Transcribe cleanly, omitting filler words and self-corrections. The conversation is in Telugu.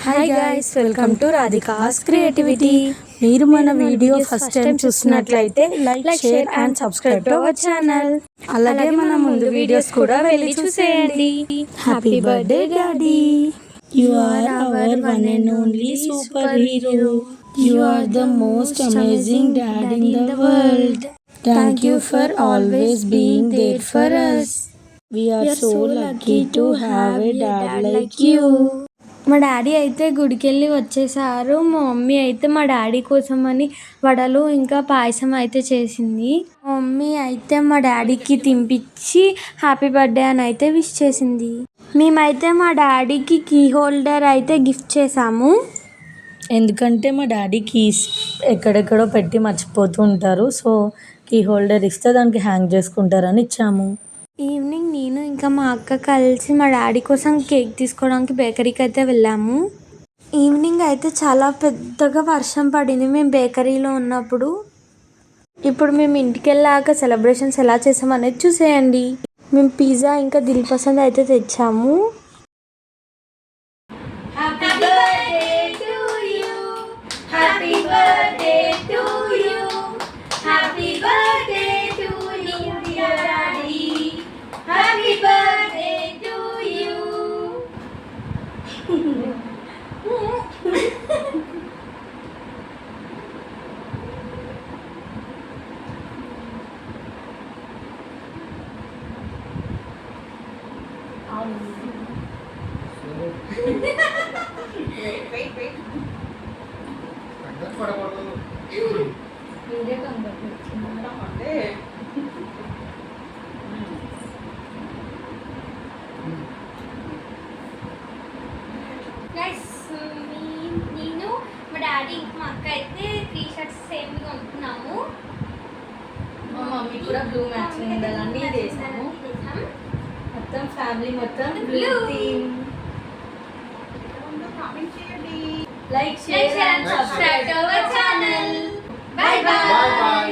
Hi guys, welcome to Radhika's creativity. మీరు మన వీడియో ఫస్ట్ టైం చూసినట్లయితే like, share and subscribe to our channel. అలాగే మన ముందు వీడియోస్ కూడా వెళ్ళి చూసేయండి. Happy birthday daddy, you are our one and only super hero. You are the most amazing dad in the world. Thank you for always being there for us. We are so lucky to have a dad like you. మా డాడీ అయితే గుడికి వెళ్ళి వచ్చేసారు. మా మమ్మీ అయితే మా డాడీ కోసం అని వడలు ఇంకా పాయసం అయితే చేసింది. మా మమ్మీ అయితే మా డాడీకి తినిపించి హ్యాపీ బర్త్డే అని అయితే విష్ చేసింది. మేమైతే మా డాడీకి కీ హోల్డర్ అయితే గిఫ్ట్ చేసాము. ఎందుకంటే మా డాడీ కీస్ ఎక్కడెక్కడో పెట్టి మర్చిపోతూ ఉంటారు. సో కీ హోల్డర్ ఇస్తే దానికి హ్యాంగ్ చేసుకుంటారని ఇచ్చాము. ఈవినింగ్ నేను ఇంకా మా అక్క కలిసి మా డాడీ కోసం కేక్ తీసుకోవడానికి బేకరీకి అయితే వెళ్ళాము. ఈవినింగ్ అయితే చాలా పెద్దగా వర్షం పడింది మేము బేకరీలో ఉన్నప్పుడు. ఇప్పుడు మేము ఇంటికి వెళ్ళాక సెలబ్రేషన్స్ ఎలా చేసామనేది చూసేయండి. మేము పిజ్జా ఇంకా దిల్ పసంద్ అయితే తెచ్చాము. నేను మా డాడీ ఇంకా మా అక్క అయితే 3 షర్ట్స్ సేమ్ కొనుక్కున్నాము. మా మమ్మీ కూడా బ్లూ మ్యాచింగ్ ఉండాలని చేసాము. మొత్తం ఫ్యామిలీ మొత్తం blue theme. Like, share and subscribe to our channel. By by.